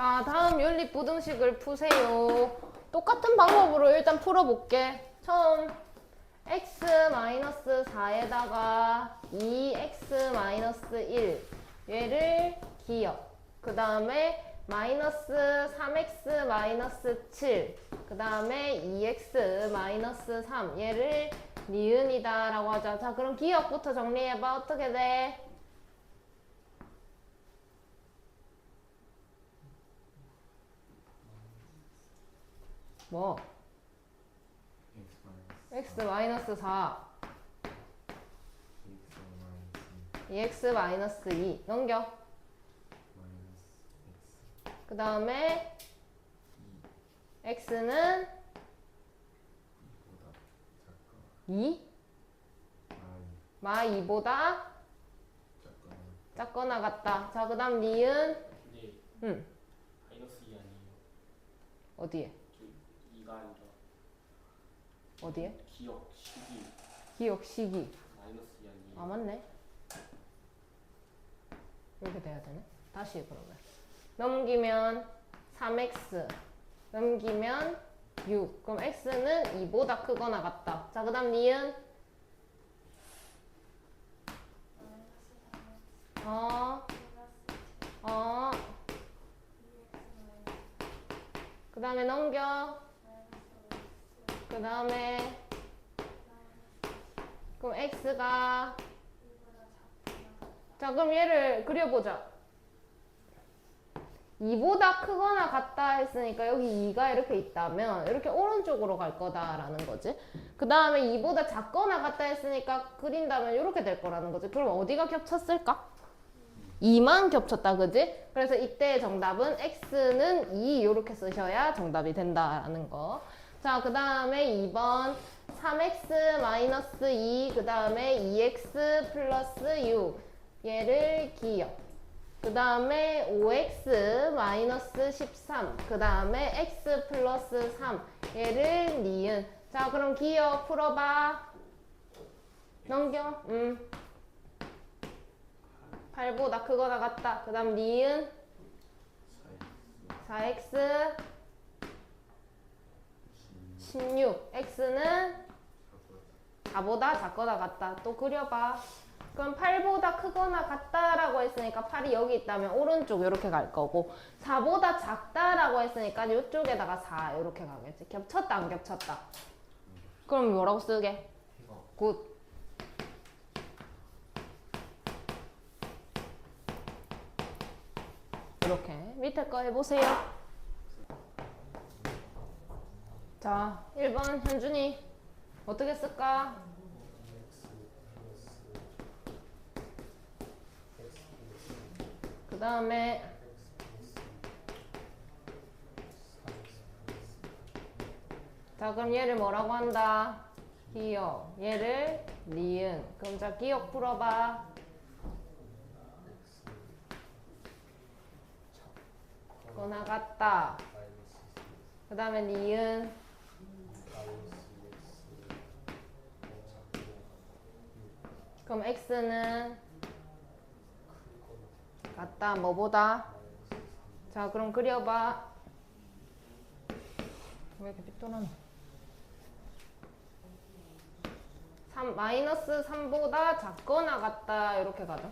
자, 다음 연립부등식을 푸세요. 똑같은 방법으로 일단 풀어볼게. 처음 x-4에다가 2x-1 얘를 기억. 그 다음에 마이너스 3x-7 그 다음에 2x-3 얘를 니은이다 라고 하자. 자, 그럼 기억부터 정리해봐. 어떻게 돼? 뭐? x-4 2x-2 넘겨. 그 다음에 x는 2? 마 2보다 작거나 같다. 자, 그 다음 니은? 네. 응. 마이너스 2 아니에요? 어디에? 2가 아니라 어디에? 기억, 시기 기억 시기. 마이너스 2 아니에요? 아, 맞네. 이렇게 돼야 되네. 다시 그러면. 넘기면 3x. 넘기면 6. 그럼 x는 2보다 크거나 같다. 자, 그 다음 니은? 그 다음에 넘겨. 그 다음에 그럼 x가 자, 그럼 얘를 그려보자. 2보다 크거나 같다 했으니까 여기 2가 이렇게 있다면 이렇게 오른쪽으로 갈 거다라는 거지. 그 다음에 2보다 작거나 같다 했으니까 그린다면 이렇게 될 거라는 거지. 그럼 어디가 겹쳤을까? 2만 겹쳤다, 그지? 그래서 이때 정답은 x는 2 이렇게 쓰셔야 정답이 된다라는 거. 자, 그 다음에 2번 3x-2 그 다음에 2x 플러스 6 얘를 기억. 그 다음에 5x-13 그 다음에 x 플러스 3 얘를 니은. 자, 그럼 기억 풀어봐. 넘겨. 8보다 크거나 같다. 그 다음 니은 4x 16 x는 4보다 작거나 같다. 또 그려봐. 그럼 8보다 크거나 같다라고 했으니까 8이 여기 있다면 오른쪽 이렇게 갈 거고 4보다 작다라고 했으니까 이쪽에다가 4 이렇게 가겠지. 겹쳤다 안 겹쳤다? 그럼 뭐라고 쓰게? 굿. 이렇게 밑에 거 해보세요. 자, 1번 현준이 어떻게 쓸까? 그 다음에 자, 그럼 얘를 뭐라고 한다? 기억. 얘를 니은. 그럼 자, 기억 풀어봐. 거나 같다. 그 다음에 니은. 그럼 x는 같다. 뭐보다? 자, 그럼 그려봐. 왜 이렇게 삐뚤어나? 마이너스 3보다 작거나 같다. 이렇게 가죠.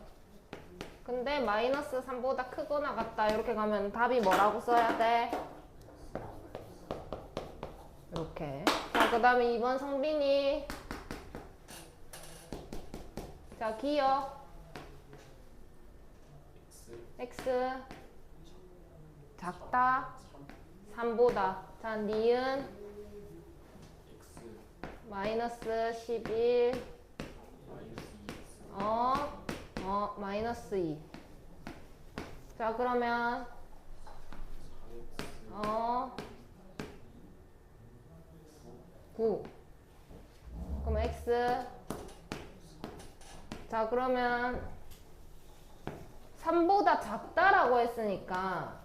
근데 마이너스 3보다 크거나 같다. 이렇게 가면 답이 뭐라고 써야 돼? 이렇게. 자, 그 다음에 2번 성빈이. 자, 기억. x 작다. 3보다. 자, 니은 마이너스 11 마이너스 2. 자, 그러면 9. 그럼 x 자, 그러면 3보다 작다라고 했으니까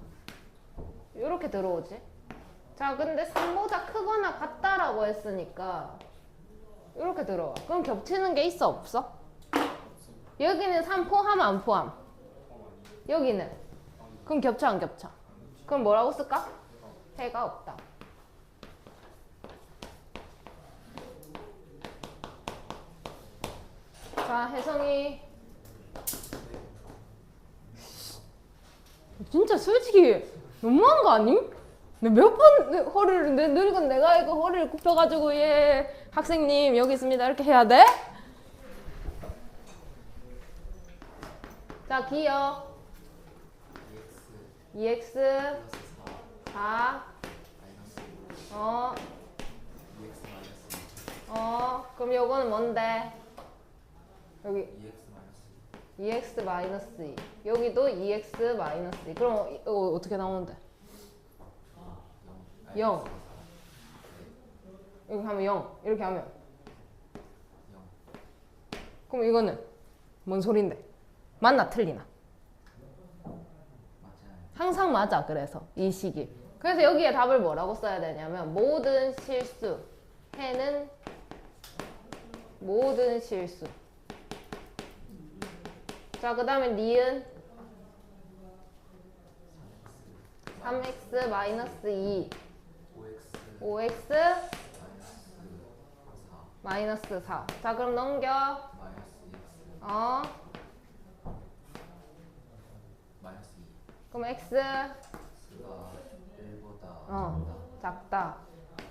이렇게 들어오지. 자, 근데 3보다 크거나 같다라고 했으니까 이렇게 들어와. 그럼 겹치는 게 있어 없어? 여기는 3 포함 안 포함? 여기는 그럼 겹쳐 안 겹쳐? 그럼 그럼 뭐라고 쓸까? 해가 없다. 자, 혜성이. 진짜 솔직히 너무한 거 아님? 몇 번 허리를 늙은 내가 이거 허리를 굽혀가지고 예 학생님 여기 있습니다 이렇게 해야 돼? 자, 기억 2x 4 그럼 요거는 뭔데? 여기 2x 마이너스 2 여기도 2x 마이너스 2 그럼 이거 어떻게 나오는데? 0 여기 하면 0 이렇게 하면 그럼 이거는 뭔 소린데? 맞나 틀리나? 항상 맞아. 그래서 이 식이 그래서 여기에 답을 뭐라고 써야 되냐면 모든 실수 해는 모든 실수. 자, 그 다음에 니은 3x 마이너스 2 5x 마이너스 4. 자, 그럼 넘겨. 그럼 x 작다.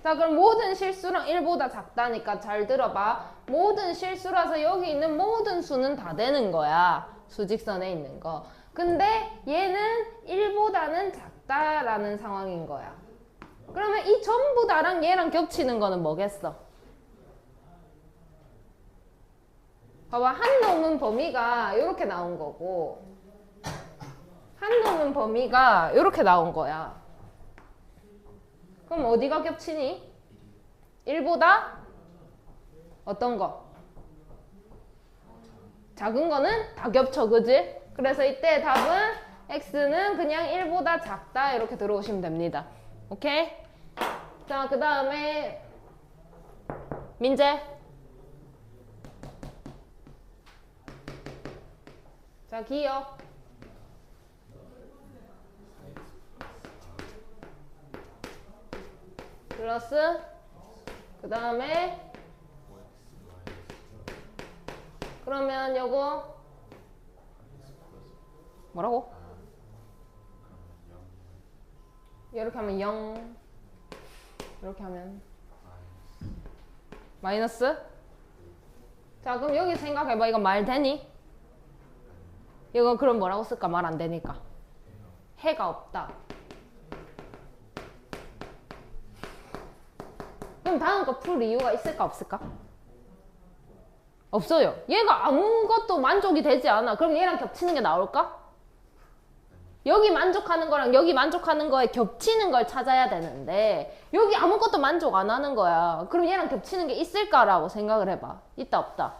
자, 그럼 모든 실수랑 1보다 작다니까 잘 들어봐. 모든 실수라서 여기 있는 모든 수는 다 되는 거야. 수직선에 있는 거. 근데 얘는 1보다는 작다라는 상황인 거야. 그러면 이 전부 다랑 얘랑 겹치는 거는 뭐겠어? 봐봐. 한 놈은 범위가 이렇게 나온 거고 한 놈은 범위가 이렇게 나온 거야. 그럼 어디가 겹치니? 1보다 어떤 거? 작은 거는 다 겹쳐, 그지? 그래서 이때 답은 x는 그냥 1보다 작다 이렇게 들어오시면 됩니다. 오케이? 자, 그 다음에 민재. 자, 기억. 플러스 그 다음에 그러면 요거 뭐라고? 이렇게 하면 0 이렇게 하면 마이너스. 자, 그럼 여기 생각해봐. 이거 말 되니? 이거 그럼 뭐라고 쓸까? 말 안 되니까 해가 없다. 그럼 다음 거 풀 이유가 있을까 없을까? 없어요. 얘가 아무것도 만족이 되지 않아. 그럼 얘랑 겹치는 게 나올까? 여기 만족하는 거랑 여기 만족하는 거에 겹치는 걸 찾아야 되는데 여기 아무것도 만족 안 하는 거야. 그럼 얘랑 겹치는 게 있을까라고 생각을 해봐. 있다 없다?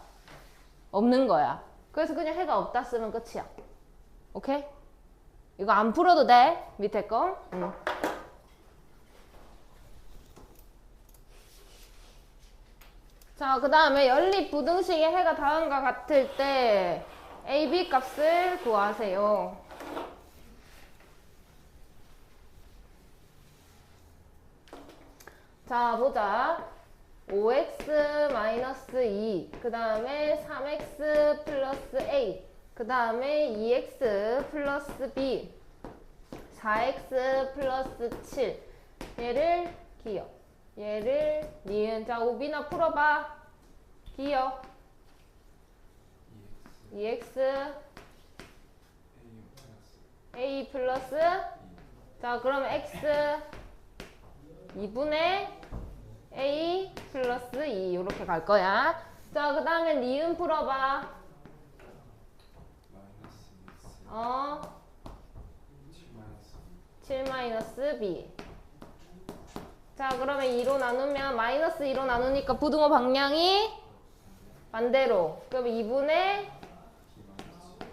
없는 거야. 그래서 그냥 해가 없다 쓰면 끝이야. 오케이? 이거 안 풀어도 돼. 밑에 거. 자, 그 다음에 연립부등식의 해가 다음과 같을 때 a, b 값을 구하세요. 자, 보자. 5x-2 그 다음에 3x 플러스 a 그 다음에 2x 플러스 b 4x 플러스 7 얘를 기억 얘를 니은. 자, 오비나 풀어봐. 기억 2x a 플러스 자, 그럼 x 2분의 a 플러스 2 이렇게 갈 거야. 자, 그 다음에 니은 풀어봐. 7 마이너스 b. 자, 그러면 2로 나누면 마이너스 2로 나누니까 부등호 방향이 반대로. 그럼 2분의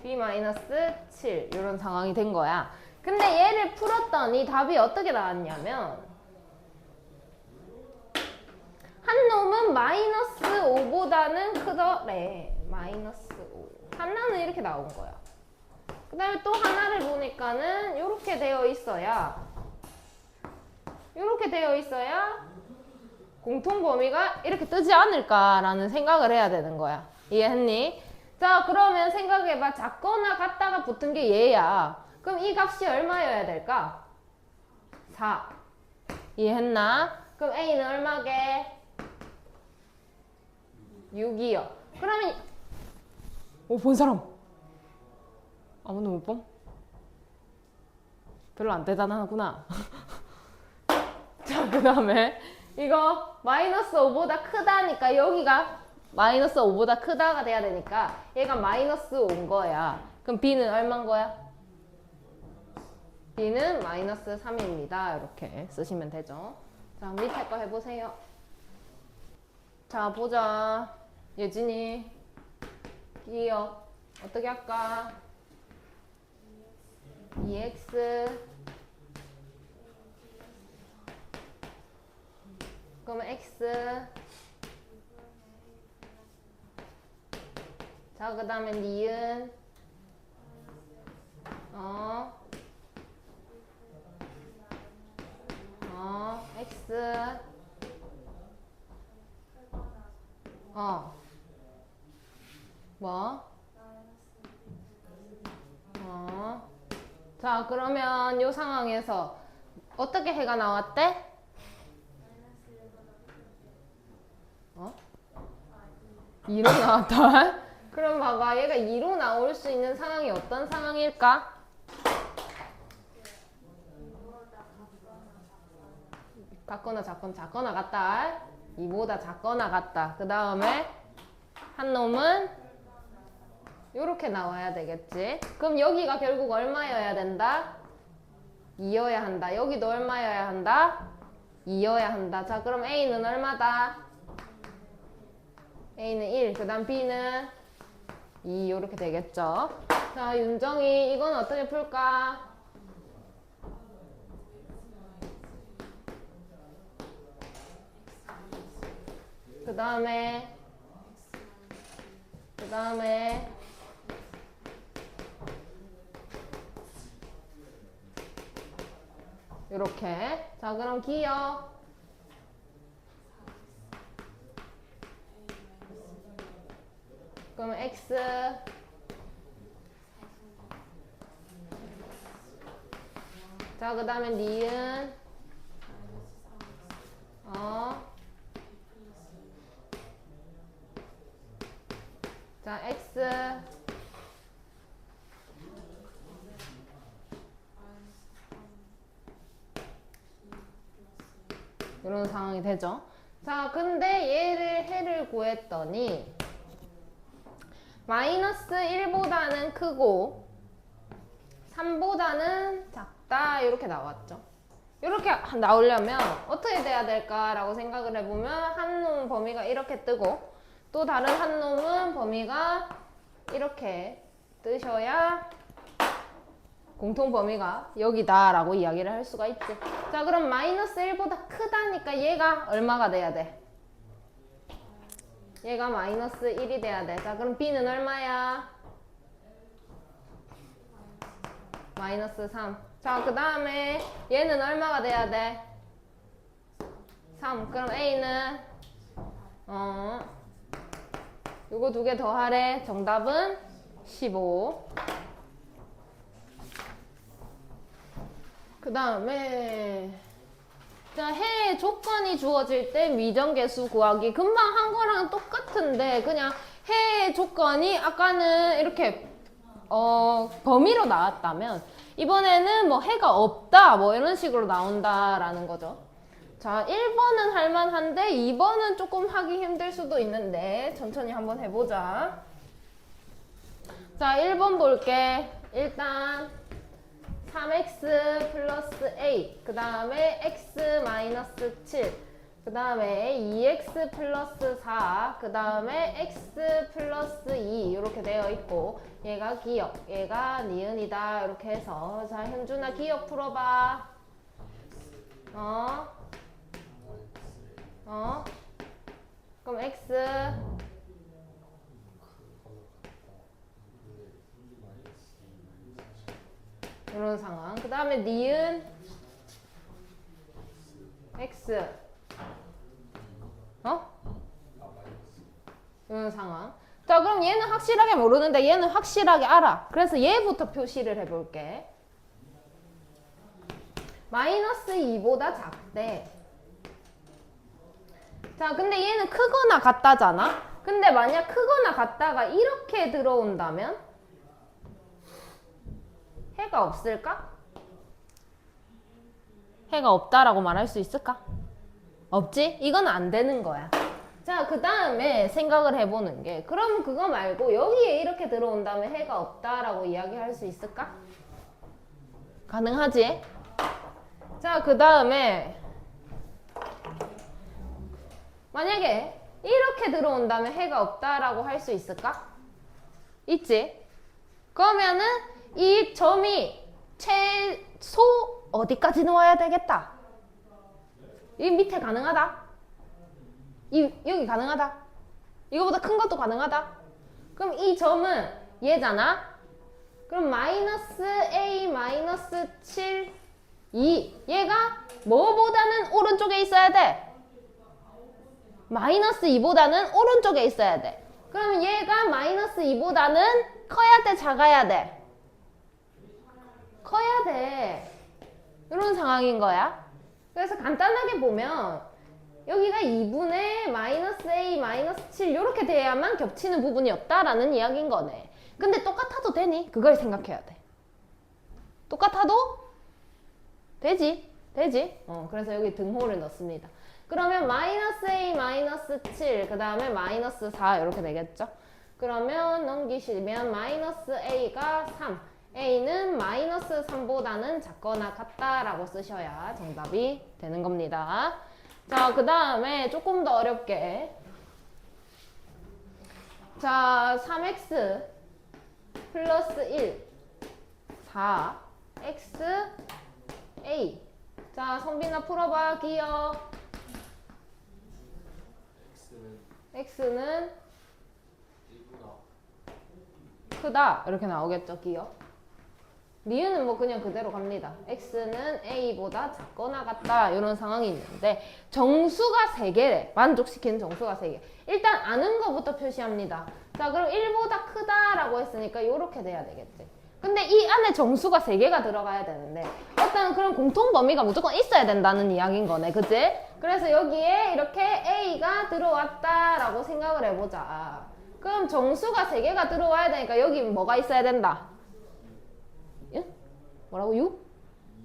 b 마이너스 7 이런 상황이 된 거야. 근데 얘를 풀었더니 답이 어떻게 나왔냐면 한 놈은 마이너스 5보다는 크더래. 마이너스 5. 하나는 이렇게 나온 거야. 그 다음에 또 하나를 보니까는 이렇게 되어 있어야 이렇게 되어 있어야 공통 범위가 이렇게 뜨지 않을까라는 생각을 해야 되는 거야. 이해했니? 자, 그러면 생각해봐. 작거나 같다가 붙은 게 얘야. 그럼 이 값이 얼마여야 될까? 4. 이해했나? 그럼 A는 얼마게? 6이요. 그러면 본 사람 아무도 못 봄? 별로 안 대단하구나. 자, 그 다음에 이거 마이너스 5보다 크다니까 여기가 마이너스 5보다 크다가 돼야 되니까 얘가 마이너스 5인 거야. 그럼 B는 얼마인 거야? B는 마이너스 3입니다. 이렇게 쓰시면 되죠. 자, 밑에 거 해보세요. 자, 보자. 예진이 기억 어떻게 할까? 2x 그러면 x 자, 그 다음에 니은 x 뭐? 자, 그러면 이 상황에서 어떻게 해가 나왔대? 2로 나왔다. 그럼 봐봐, 얘가 2로 나올 수 있는 상황이 어떤 상황일까? 같거나 작거나 같다. 2보다 작거나 같다. 그 다음에 한 놈은 요렇게 나와야 되겠지. 그럼 여기가 결국 얼마여야 된다? 2여야 한다. 여기도 얼마여야 한다? 2여야 한다. 자, 그럼 A는 얼마다? A는 1. 그 다음 B는 2. 요렇게 되겠죠. 자, 윤정이 이건 어떻게 풀까? 그 다음에 요렇게. 자, 그럼 기억 그럼 x 자, 그 다음에 니은 자, x 이런 상황이 되죠. 자, 근데 얘를 해를 구했더니 마이너스 1보다는 크고 3보다는 작다 이렇게 나왔죠. 이렇게 나오려면 어떻게 돼야 될까라고 생각을 해보면 한 놈 범위가 이렇게 뜨고 또 다른 한 놈은 범위가 이렇게 뜨셔야 공통 범위가 여기다 라고 이야기를 할 수가 있지. 자, 그럼 마이너스 1보다 크다니까 얘가 얼마가 돼야 돼? 얘가 마이너스 1이 돼야 돼. 자, 그럼 B는 얼마야? 마이너스 3. 자, 그 다음에 얘는 얼마가 돼야 돼? 3. 그럼 A는 요거 두 개 더하래. 정답은 15. 그 다음에 자, 해의 조건이 주어질 때 미정계수 구하기. 금방 한 거랑 똑같은데 그냥 해의 조건이 아까는 이렇게 범위로 나왔다면 이번에는 뭐 해가 없다 뭐 이런 식으로 나온다라는 거죠. 자, 1번은 할만한데 2번은 조금 하기 힘들 수도 있는데 천천히 한번 해보자. 자, 1번 볼게. 일단 3x 플러스 a 그 다음에 x 마이너스 7 그 다음에 2x 플러스 4 그 다음에 x 플러스 2 이렇게 되어 있고 얘가 기억 얘가 니은이다 이렇게 해서 자, 현준아 기억 풀어봐. 그럼 x 이런 상황. 그 다음에 니은 x 이런 상황. 자, 그럼 얘는 확실하게 모르는데 얘는 확실하게 알아. 그래서 얘부터 표시를 해볼게. 마이너스 2보다 작대. 자, 근데 얘는 크거나 같다잖아. 근데 만약 크거나 같다가 이렇게 들어온다면 해가 없을까? 해가 없다라고 말할 수 있을까? 없지? 이건 안 되는 거야. 자, 그 다음에 생각을 해보는 게, 그럼 그거 말고 여기에 이렇게 들어온다면 해가 없다라고 이야기할 수 있을까? 가능하지? 자, 그 다음에 만약에 이렇게 들어온다면 해가 없다라고 할 수 있을까? 있지? 그러면은 이 점이 최소 어디까지는 와야 되겠다? 이 밑에 가능하다? 여기 가능하다? 이거보다 큰 것도 가능하다? 그럼 이 점은 얘잖아? 그럼 마이너스 a 마이너스 7, 2 얘가 뭐보다는 오른쪽에 있어야 돼? 마이너스 2보다는 오른쪽에 있어야 돼. 그럼 얘가 마이너스 2보다는 커야 돼? 작아야 돼? 커야 돼. 이런 상황인 거야. 그래서 간단하게 보면 여기가 2분의 마이너스 a 마이너스 7 이렇게 돼야만 겹치는 부분이 없다라는 이야기인 거네. 근데 똑같아도 되니? 그걸 생각해야 돼. 똑같아도 되지. 그래서 여기 등호를 넣습니다. 그러면 마이너스 a 마이너스 7 그 다음에 마이너스 4 이렇게 되겠죠. 그러면 넘기시면 마이너스 a가 3 a는 마이너스 3보다는 작거나 같다라고 쓰셔야 정답이 되는 겁니다. 자, 그 다음에 조금 더 어렵게, 자, 3x 플러스 1 4x a. 자, 성빈아 풀어봐. 기억. x는 1보다 크다 이렇게 나오겠죠. 기억. 니은은 뭐 그냥 그대로 갑니다. x는 a보다 작거나 같다 이런 상황이 있는데 정수가 3개래. 만족시키는 정수가 3개. 일단 아는 거부터 표시합니다. 자, 그럼 1보다 크다라고 했으니까 이렇게 돼야 되겠지. 근데 이 안에 정수가 3개가 들어가야 되는데 어떤 그런 공통 범위가 무조건 있어야 된다는 이야기인 거네. 그치? 그래서 여기에 이렇게 a가 들어왔다라고 생각을 해보자. 그럼 정수가 3개가 들어와야 되니까 여기 뭐가 있어야 된다? 뭐라고? 6?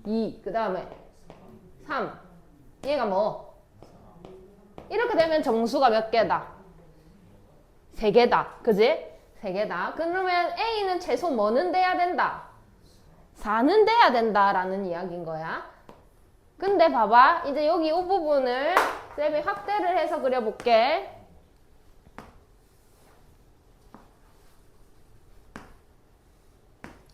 2. 그 다음에 3. 얘가 뭐? 이렇게 되면 정수가 몇 개다? 3개다. 그지? 3개다. 그러면 A는 최소 뭐는 돼야 된다? 4는 돼야 된다라는 이야기인 거야. 근데 봐봐. 이제 여기 이 부분을 쌤이 확대를 해서 그려볼게.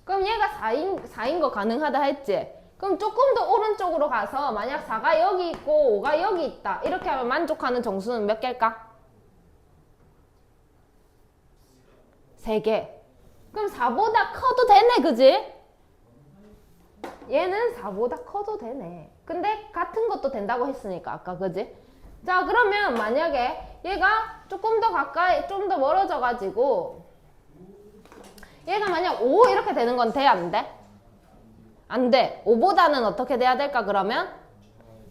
그럼 얘가 4인 거 가능하다 했지? 그럼 조금 더 오른쪽으로 가서 만약 4가 여기 있고 5가 여기 있다. 이렇게 하면 만족하는 정수는 몇 개일까? 3개. 그럼 4보다 커도 되네, 그지? 얘는 4보다 커도 되네. 근데 같은 것도 된다고 했으니까 아까, 그지? 자, 그러면 만약에 얘가 조금 더 가까이, 좀 더 멀어져 가지고 얘가 만약 5 이렇게 되는 건 돼? 안 돼? 안 돼. 5보다는 어떻게 돼야 될까 그러면?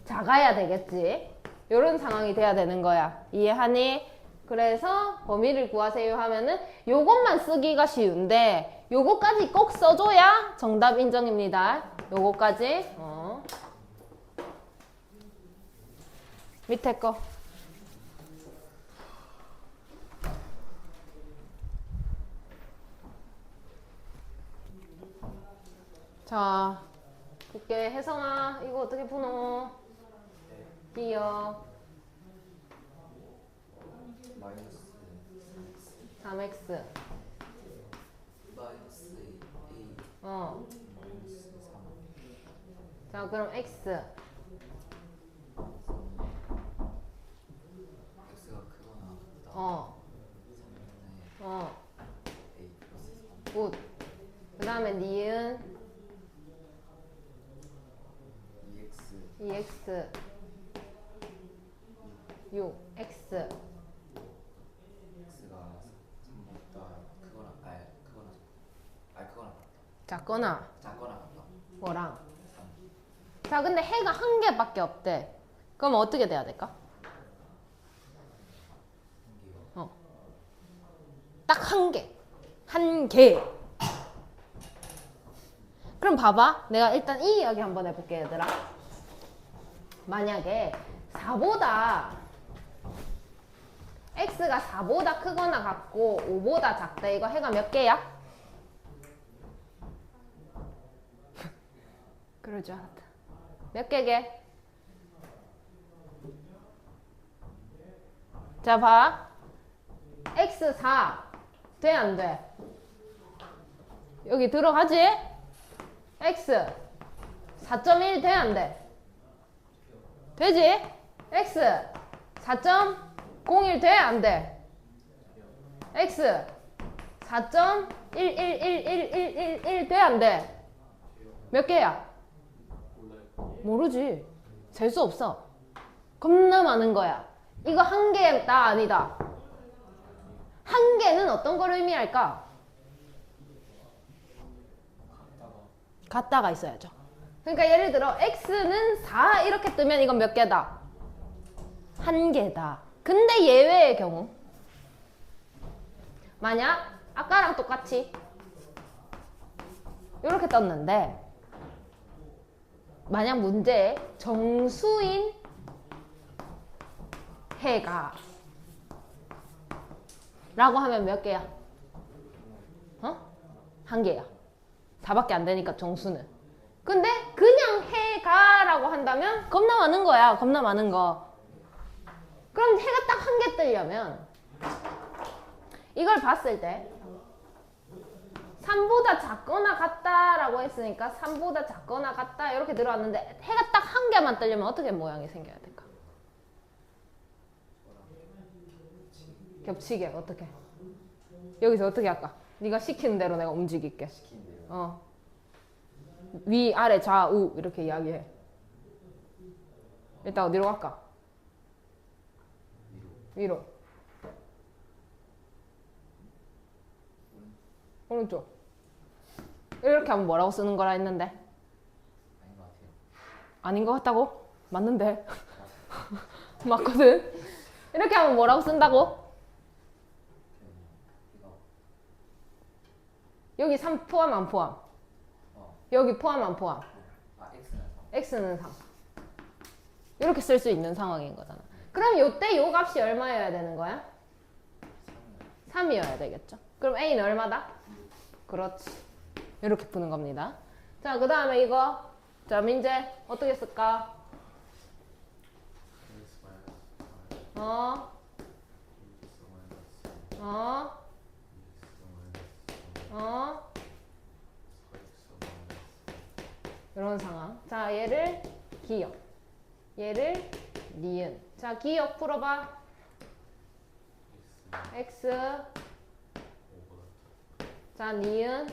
작아야 되겠지. 이런 상황이 돼야 되는 거야. 이해하니? 그래서 범위를 구하세요 하면은 요것만 쓰기가 쉬운데 요거까지 꼭 써줘야 정답 인정입니다. 요거까지. 밑에 거. 자, 볼게. 혜성아, 이거 어떻게 푸노? 기억. 마이너스 3x. 마이너스 a 마이너스 3 자, 그럼 x. x가 크거나 같다. 3분의 a 플러스 3 굿. 그 다음에 니은 2x 2x. 6 x x가 3보다 크거나 작거나 작거나 같다. 뭐랑 3. 자 근데 해가 한 개밖에 없대. 그럼 어떻게 돼야 될까? 딱 한 개. 한 개. 그럼 봐봐. 내가 일단 이 이야기 한번 해볼게, 얘들아. 만약에 4보다 x가 4보다 크거나 같고 5보다 작다. 이거 해가 몇 개야? 그럴 줄 알았다. 몇 개게? 자, 봐. x4 돼, 안 돼? 여기 들어가지? x 4.1 돼, 안 돼? 되지? x 4.01 돼, 안 돼? x 4.1111111 돼, 안 돼? 몇 개야? 모르지. 셀 수 없어. 겁나 많은 거야. 이거 한 개다, 아니다? 한 개는 어떤 걸 의미할까? 같다가 있어야죠. 그러니까 예를 들어 x는 4 이렇게 뜨면 이건 몇 개다? 한 개다. 근데 예외의 경우 만약 아까랑 똑같이 이렇게 떴는데 만약 문제에 정수인 해가 라고 하면 몇 개야? 어? 한 개야. 4밖에 안 되니까 정수는. 근데 그냥 해가 라고 한다면 겁나 많은 거야. 겁나 많은 거. 그럼 해가 딱 한 개 뜨려면 이걸 봤을 때 3보다 작거나 같다 라고 했으니까 3보다 작거나 같다 이렇게 들어왔는데 해가 딱 한 개만 뜨려면 어떻게 모양이 생겨야 될까? 겹치게 어떻게? 여기서 어떻게 할까? 네가 시키는 대로 내가 움직일게. 시킨 대로. 위, 아래, 좌우 이렇게 이야기해. 일단 어디로 갈까? 위로. 오른쪽. 이렇게 하면 뭐라고 쓰는 거라 했는데? 아닌 것 같아요. 아닌 것 같다고? 맞는데. 맞거든. 이렇게 하면 뭐라고 쓴다고? 이거. 여기 3 포함 안 포함? 여기 포함 안 포함? x는 3. x는 3. 이렇게 쓸 수 있는 상황인 거잖아. 그럼 요때 요 값이 얼마여야 되는 거야? 3이어야 되겠죠. 그럼 a는 얼마다? 그렇지. 이렇게 푸는 겁니다. 자, 그 다음에 이거. 자, 민재 어떻게 쓸까? 이런 상황. 자, 얘를 기역. 얘를 니은. 자, 기역 풀어봐. x. 자, 니은.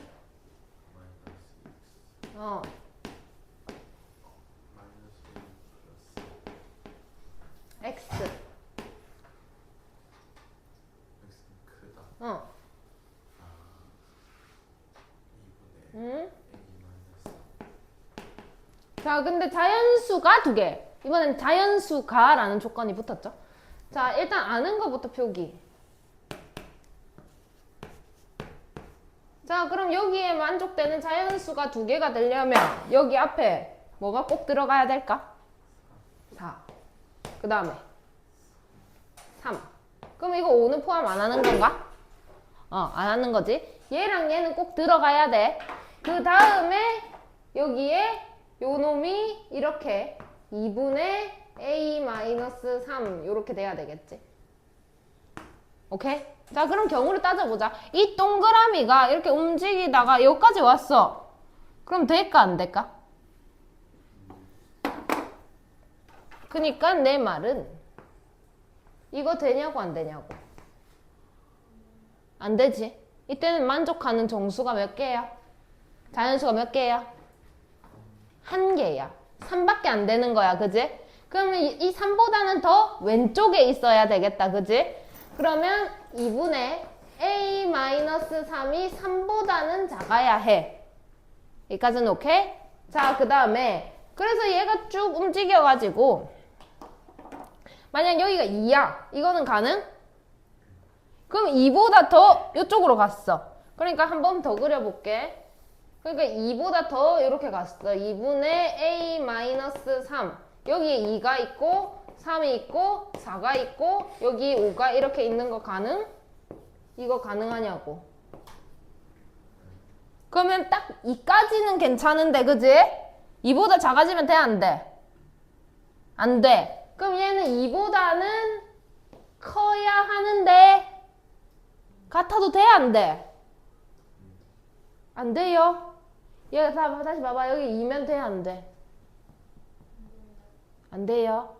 x. 자, 근데 자연수가 두 개. 이번엔 자연수가라는 조건이 붙었죠. 자, 일단 아는 것부터 표기. 자, 그럼 여기에 만족되는 자연수가 두 개가 되려면 여기 앞에 뭐가 꼭 들어가야 될까? 4. 그 다음에 3. 그럼 이거 5는 포함 안 하는 건가? 안 하는 거지. 얘랑 얘는 꼭 들어가야 돼. 그 다음에 여기에 요 놈이 이렇게 2분의 a-3 이렇게 돼야 되겠지. 오케이? 자, 그럼 경우를 따져보자. 이 동그라미가 이렇게 움직이다가 여기까지 왔어. 그럼 될까 안 될까? 그니까 내 말은 이거 되냐고 안 되냐고. 안 되지. 이때는 만족하는 정수가 몇 개야? 자연수가 몇 개야? 한 개야. 3밖에 안 되는 거야, 그지? 그러면 이 3보다는 더 왼쪽에 있어야 되겠다. 그지? 그러면 2분의 a-3이 3보다는 작아야 해. 여기까지는 오케이? 자, 그 다음에 그래서 얘가 쭉 움직여가지고 만약 여기가 2야. 이거는 가능? 그럼 2보다 더 이쪽으로 갔어. 그러니까 한 번 더 그려볼게. 그러니까 2보다 더 이렇게 갔어. 2분의 a-3. 여기에 2가 있고 3이 있고 4가 있고 여기 5가 이렇게 있는 거 가능? 이거 가능하냐고. 그러면 딱 2까지는 괜찮은데 그지? 2보다 작아지면 돼 안 돼? 안 돼. 그럼 얘는 2보다는 커야 하는데 같아도 돼 안 돼? 안 돼요. 얘 다시 봐봐. 여기 2면 돼 안 돼? 안 돼요.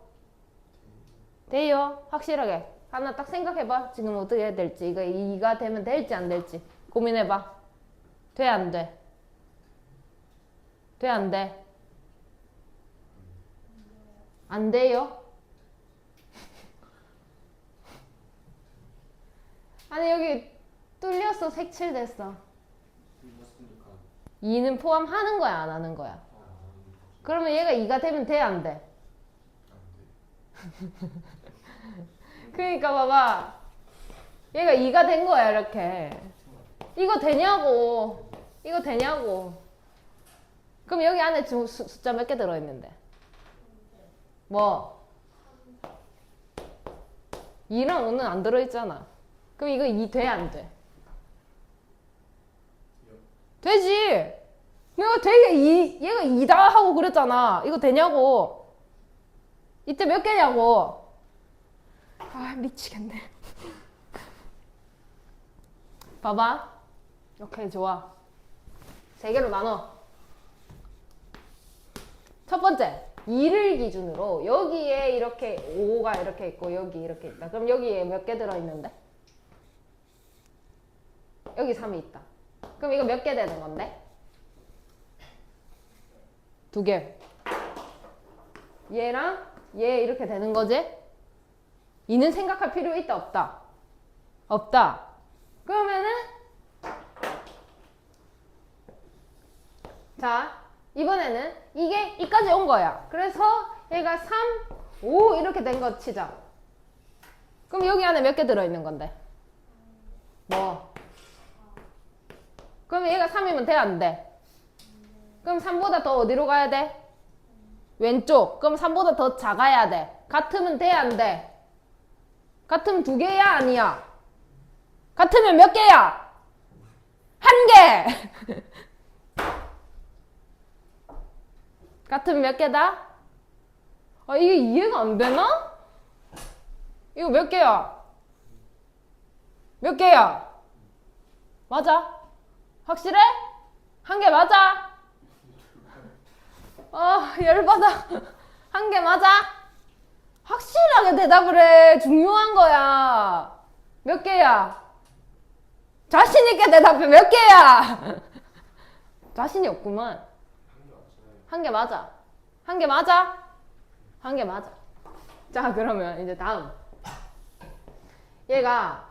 돼요. 확실하게. 하나 딱 생각해봐. 지금 어떻게 해야 될지. 이거 2가 되면 될지 안 될지. 고민해봐. 돼 안 돼? 돼 안 돼? 안 돼요? 아니 여기 뚫렸어. 색칠됐어. 틀렸으니까 2는 포함하는 거야 안 하는 거야? 그러면 얘가 2가 되면 돼 안 돼? 그러니까 봐봐. 얘가 2가 된 거야 이렇게. 이거 되냐고. 이거 되냐고. 그럼 여기 안에 지금 숫자 몇 개 들어있는데? 뭐? 2랑 5는 안 들어있잖아. 그럼 이거 2 돼 안 돼? 되지. 내가 되게 얘가 2다 하고 그랬잖아. 이거 되냐고. 이때 몇 개냐고. 아 미치겠네. 봐봐. 오케이 좋아. 3개로 나눠. 첫 번째 2를 기준으로 여기에 이렇게 5가 이렇게 있고 여기 이렇게 있다. 그럼 여기에 몇 개 들어있는데? 여기 3이 있다. 그럼 이거 몇 개 되는 건데? 2개. 얘랑 얘 이렇게 되는 거지? 2는 생각할 필요 있다 없다? 없다. 그러면은 자 이번에는 이게 이까지 온 거야. 그래서 얘가 3, 5 이렇게 된 거 치자. 그럼 여기 안에 몇 개 들어있는 건데? 뭐? 그럼 얘가 3이면 돼 안 돼? 그럼 3보다 더 어디로 가야 돼? 왼쪽. 그럼 3보다 더 작아야 돼. 같으면 돼 안 돼? 같으면 2개야 아니야? 같으면 몇 개야? 1개! 같으면 몇 개다? 아 이게 이해가 안 되나? 이거 몇 개야? 몇 개야? 맞아? 확실해? 1개 맞아? 아 열받아. 1개 맞아? 확실하게 대답을 해. 중요한 거야. 몇 개야? 자신 있게 대답해. 몇 개야? 자신이 없구만. 1개 맞아. 1개 맞아? 1개 맞아. 자 그러면 이제 다음. 얘가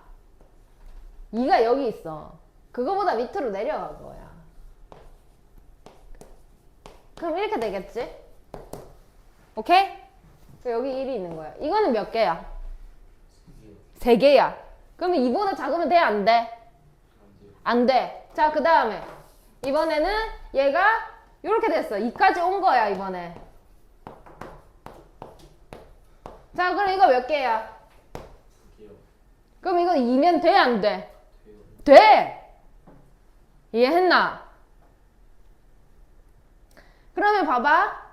2가 여기 있어. 그거보다 밑으로 내려간 거야. 그럼 이렇게 되겠지? 오케이? 여기 1이 있는 거야. 이거는 몇 개야? 3개야. 그러면 2보다 작으면 돼? 안 돼? 안 돼. 자, 그 다음에 이번에는 얘가 이렇게 됐어. 2까지 온 거야 이번에. 자, 그럼 이거 몇 개야? 2개요. 그럼 이거 2면 돼? 안 돼? 돼요. 돼! 이해했나? 그러면 봐봐.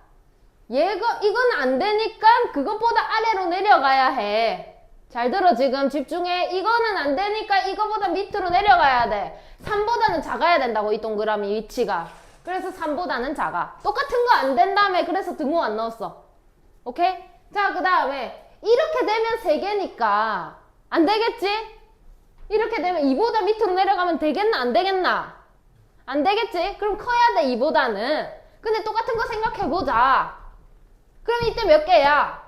이건 안 되니까 그것보다 아래로 내려가야 해. 잘 들어 지금 집중해. 이거는 안 되니까 이거보다 밑으로 내려가야 돼. 3보다는 작아야 된다고 이 동그라미 위치가. 그래서 3보다는 작아. 똑같은 거 안 된다며. 그래서 등호 안 넣었어. 오케이? 자, 그 다음에 이렇게 되면 3개니까 안 되겠지? 이렇게 되면 2보다 밑으로 내려가면 되겠나? 안 되겠나? 안 되겠지? 그럼 커야 돼 2보다는. 근데 똑같은 거 생각해보자. 그럼 이때 몇 개야?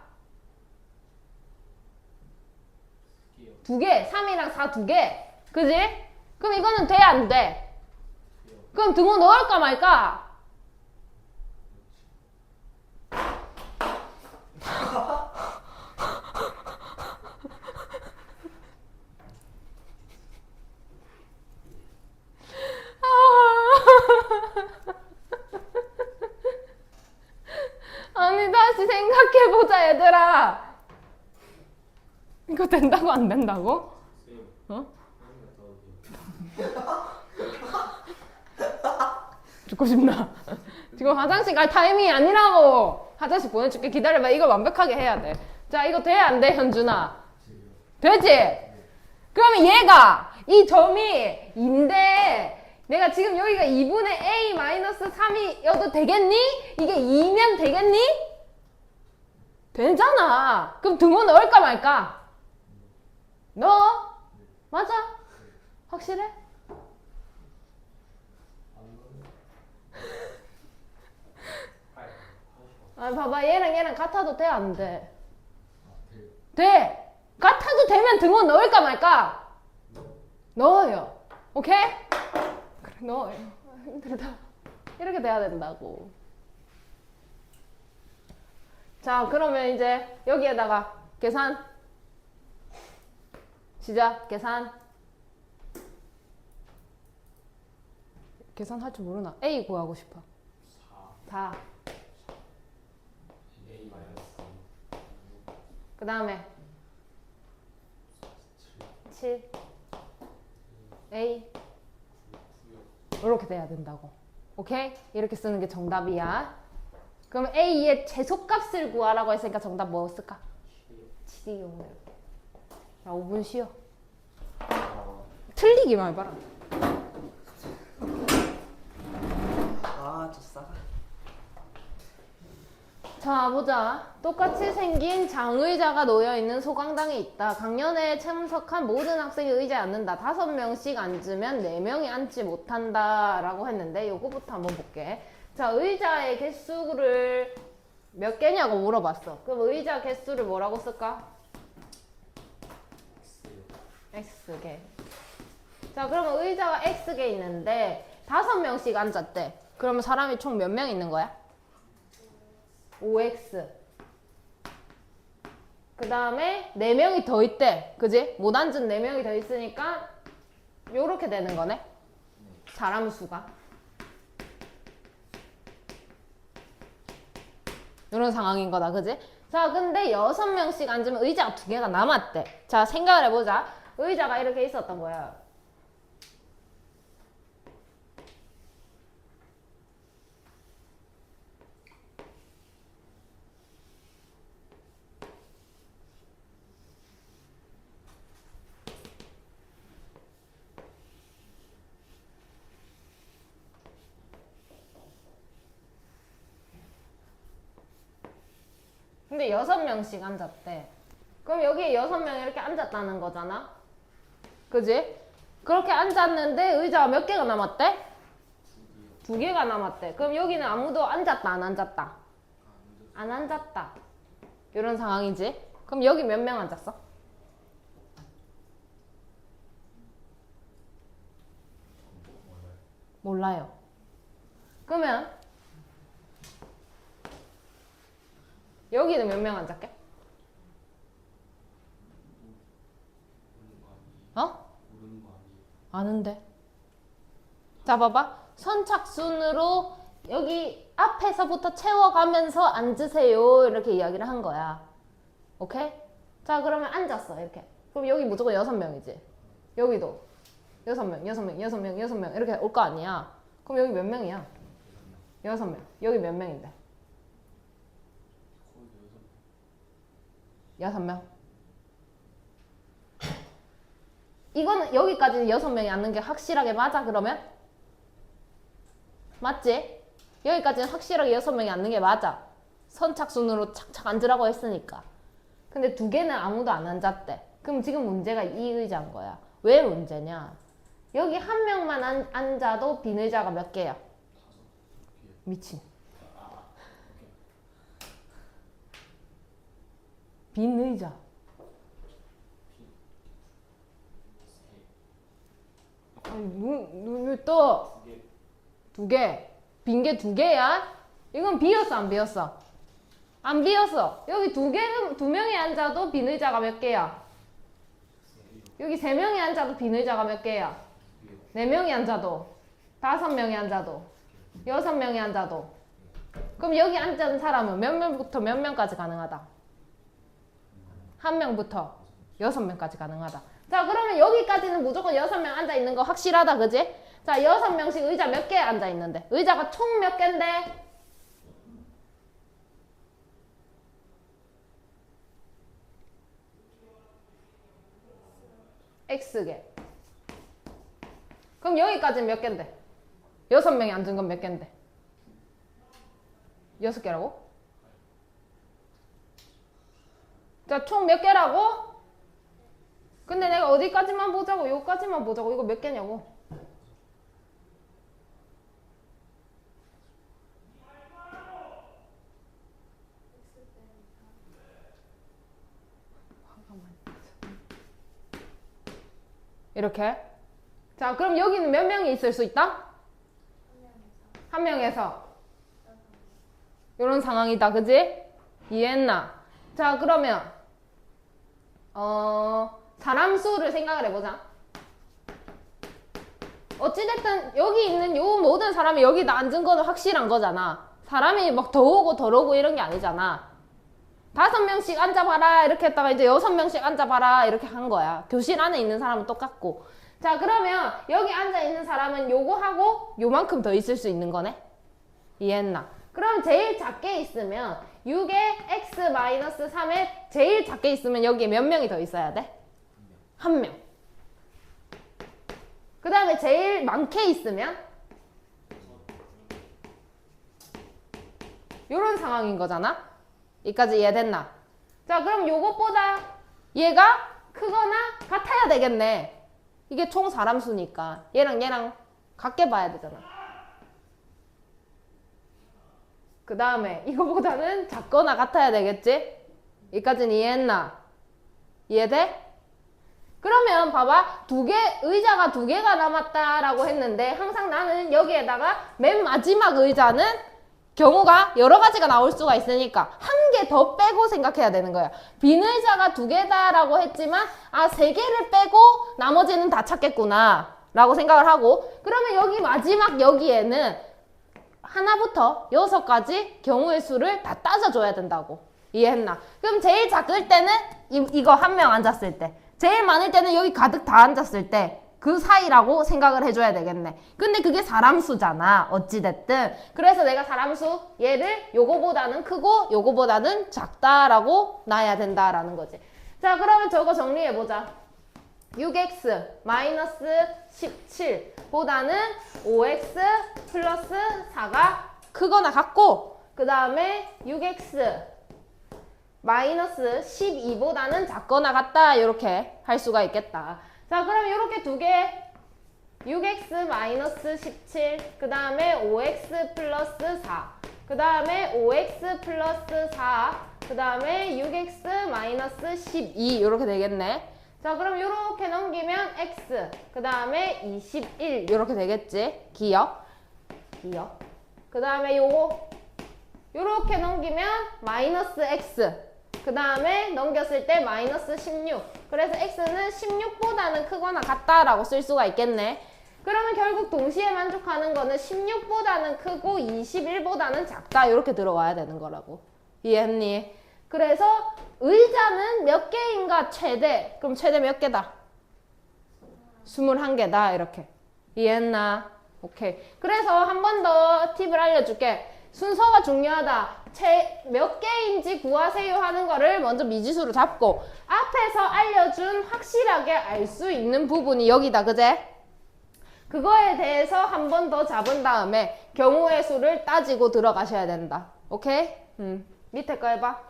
개요. 2개. 3이랑 4 2개. 그지? 그럼 이거는 돼, 안 돼? 개요. 그럼 등호 넣을까 말까? 아니, 다시 생각해보자, 얘들아. 이거 된다고, 안 된다고? 쌤. 어? 한번 더 죽고 싶나? 지금 화장실 갈 타이밍이 아니라고! 화장실 보내줄게. 기다려봐. 이거 완벽하게 해야 돼. 자, 이거 돼, 안 돼, 현준아? 되지? 그러면 얘가, 이 점이 2인데, 내가 지금 여기가 2분의 a-3이어도 되겠니? 이게 2면 되겠니? 되잖아. 그럼 등호 넣을까 말까? 넣어? 맞아? 확실해? 아, 봐봐. 얘랑 같아도 돼, 안 돼? 돼! 같아도 되면 등호 넣을까 말까? 넣어요. 오케이? 그래, 넣어요. 힘들다. 이렇게 돼야 된다고. 자, 그러면 이제 여기에다가 계산. 시작. 계산. 계산할 줄 모르나? A 구하고 싶어. 4. A 마이너스 그 다음에 7. A. 이렇게 돼야 된다고. 오케이? 이렇게 쓰는 게 정답이야. 그럼 A의 최소값을 구하라고 했으니까 정답 뭐 쓸까? 7이요. 자, 5분 쉬어. 틀리기만 해봐라. 아, 저 싸가. 자, 보자. 똑같이 생긴 장의자가 놓여있는 소강당이 있다. 강연회에 참석한 모든 학생이 의자에 앉는다. 5명씩 앉으면 4명이 앉지 못한다. 라고 했는데 요거부터 한번 볼게. 자, 의자의 개수를 몇 개냐고 물어봤어. 그럼 의자 개수를 뭐라고 쓸까? X개. 자, 그러면 의자가 X개 있는데 5명씩 앉았대. 그러면 사람이 총 몇 명 있는 거야? 5x. 그 다음에 4명이 더 있대. 그지? 못 앉은 4명이 더 있으니까 요렇게 되는 거네. 사람 수가. 이런 상황인 거다. 그지? 자, 근데 6명씩 앉으면 의자가 2개가 남았대. 자, 생각을 해보자. 의자가 이렇게 있었던 거야. 근데 6명씩 앉았대. 그럼 여기에 6명 이렇게 앉았다는 거잖아. 그지? 그렇게 앉았는데 의자가 몇 개가 남았대? 2개가 남았대. 그럼 여기는 아무도 앉았다, 안 앉았다? 안 앉았다. 이런 상황이지. 그럼 여기 몇 명 앉았어? 몰라요. 그러면 여기는 몇 명 앉았게? 어? 모르는 거 아니에요? 아는데. 자, 봐봐. 선착순으로 여기 앞에서부터 채워가면서 앉으세요. 이렇게 이야기를 한 거야. 오케이? 자, 그러면 앉았어. 이렇게. 그럼 여기 무조건 6명이지. 여기도 6명, 6명, 6명, 6명 이렇게 올 거 아니야. 그럼 여기 몇 명이야? 6명. 여기 몇 명인데? 거의 6명. 이거는 여기까지 6명이 앉는 게 확실하게 맞아, 그러면? 맞지? 여기까지는 확실하게 6명이 앉는 게 맞아. 선착순으로 착착 앉으라고 했으니까. 근데 2개는 아무도 안 앉았대. 그럼 지금 문제가 이 의자인 거야. 왜 문제냐? 여기 1명만 앉아도 빈 의자가 몇 개야? 미친. 빈 의자. 아니, 눈을 떠. 두 개. 빈 게 두 개야? 이건 비었어, 안 비었어? 안 비었어. 여기 두 명이 앉아도 빈 의자가 몇 개야? 여기 세 명이 앉아도 빈 의자가 몇 개야? 네 명이 앉아도, 5명이 앉아도, 6명이 앉아도. 그럼 여기 앉은 사람은 몇 명부터 몇 명까지 가능하다? 한 명부터 6명까지 가능하다. 자, 그러면 여기까지는 무조건 6명 앉아 있는 거 확실하다, 그지? 자, 6명씩 의자 몇 개 앉아 있는데? 의자가 총 몇 개인데? X개. 그럼 여기까지는 몇 개인데? 6명이 앉은 건 몇 개인데? 6개라고? 자, 총 몇 개라고? 근데 내가 어디까지만 보자고? 여기까지만 보자고. 이거 몇 개냐고? 이렇게. 자, 그럼 여기는 몇 명이 있을 수 있다? 한 명에서. 이런 상황이다, 그지? 이해했나? 자, 그러면 사람 수를 생각을 해보자. 어찌됐든 여기 있는 요 모든 사람이 여기다 앉은 거는 확실한 거잖아. 사람이 막 더 오고 덜 오고 이런 게 아니잖아. 5명씩 앉아봐라 이렇게 했다가 이제 6명씩 앉아봐라 이렇게 한 거야. 교실 안에 있는 사람은 똑같고. 자, 그러면 여기 앉아있는 사람은 요거 하고 요만큼 더 있을 수 있는 거네? 이해했나? 그럼 제일 작게 있으면 6에 x-3에 제일 작게 있으면 여기에 몇 명이 더 있어야 돼? 한 명. 그 다음에 제일 많게 있으면 요런 상황인 거잖아? 여기까지 이해됐나? 자, 그럼 요것보다 얘가 크거나 같아야 되겠네. 이게 총 사람 수니까 얘랑 얘랑 같게 봐야 되잖아. 그 다음에 이거보다는 작거나 같아야 되겠지? 여기까지는 이해했나? 이해돼? 그러면 봐봐. 의자가 2개가 남았다라고 했는데 항상 나는 여기에다가 맨 마지막 의자는 경우가 여러 가지가 나올 수가 있으니까 한 개 더 빼고 생각해야 되는 거야. 빈 의자가 2개다라고 했지만 3개를 빼고 나머지는 다 찾겠구나 라고 생각을 하고, 그러면 여기 마지막 여기에는 하나부터 6까지 경우의 수를 다 따져줘야 된다고. 이해했나? 그럼 제일 작을 때는 이거 한 명 앉았을 때, 제일 많을 때는 여기 가득 다 앉았을 때 그 사이라고 생각을 해줘야 되겠네. 근데 그게 사람 수잖아, 어찌됐든. 그래서 내가 사람 수 얘를 요거보다는 크고 요거보다는 작다라고 놔야 된다라는 거지. 자, 그러면 저거 정리해보자. 6x 마이너스 17 보다는 5x 플러스 4가 크거나 같고, 그 다음에 6x 마이너스 12보다는 작거나 같다, 이렇게 할 수가 있겠다. 자, 그럼 이렇게 두 개, 6x 마이너스 17, 그 다음에 5x 플러스 4, 그 다음에 5x 플러스 4, 그 다음에 6x 마이너스 12 이렇게 되겠네. 자, 그럼 이렇게 넘기면 x, 그 다음에 21 이렇게 되겠지. 기억. 그 다음에 요거 이렇게 넘기면 마이너스 x, 그 다음에 넘겼을 때 마이너스 16. 그래서 x는 16보다는 크거나 같다라고 쓸 수가 있겠네. 그러면 결국 동시에 만족하는 거는 16보다는 크고 21보다는 작다 이렇게 들어와야 되는 거라고. 이해했니? 그래서 의자는 몇 개인가 최대? 그럼 최대 몇 개다? 21개다 이렇게. 이해했나? 오케이. 그래서 한 번 더 팁을 알려줄게. 순서가 중요하다. 몇 개인지 구하세요 하는 거를 먼저 미지수로 잡고 앞에서 알려준 확실하게 알 수 있는 부분이 여기다, 그제? 그거에 대해서 한 번 더 잡은 다음에 경우의 수를 따지고 들어가셔야 된다. 오케이? 밑에 거 해봐.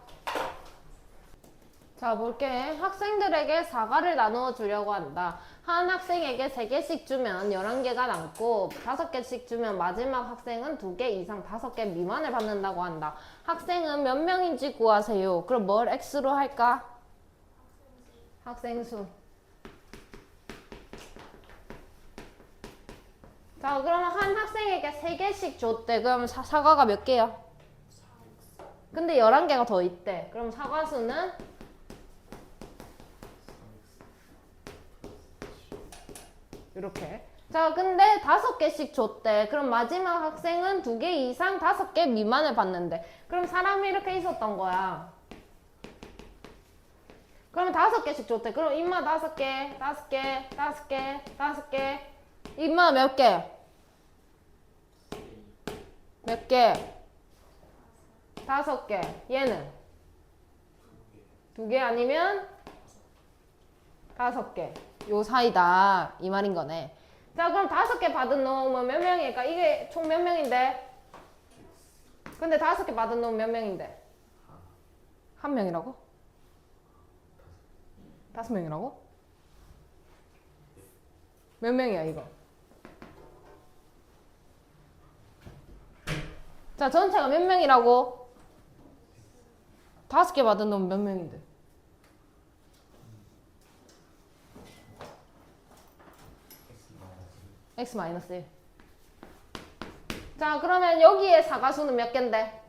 자, 볼게. 학생들에게 사과를 나누어 주려고 한다. 한 학생에게 3개씩 주면 11개가 남고 5개씩 주면 마지막 학생은 2개 이상 5개 미만을 받는다고 한다. 학생은 몇 명인지 구하세요. 그럼 뭘 X로 할까? 학생 수. 자, 그러면 한 학생에게 3개씩 줬대. 그럼 사과가 몇 개야? 근데 11개가 더 있대. 그럼 사과 수는? 이렇게. 자, 근데 5개씩 줬대. 그럼 마지막 학생은 2개 이상 5개 미만을 받는데. 그럼 사람이 이렇게 있었던 거야. 그러면 5개씩 줬대. 그럼 인마 5개, 5개, 5개, 5개. 인마 몇 개? 몇 개? 5개. 얘는? 2개 아니면? 5개. 요 사이다. 이 말인 거네. 자, 그럼 5개 받은 놈은 몇 명일까? 이게 총 몇 명인데? 근데 5개 받은 놈은 몇 명인데? 한 명이라고? 5명이라고? 몇 명이야, 이거? 자, 전체가 몇 명이라고? 5개 받은 놈은 몇 명인데? x-1. 자, 그러면 여기에 사과수는 몇 개인데?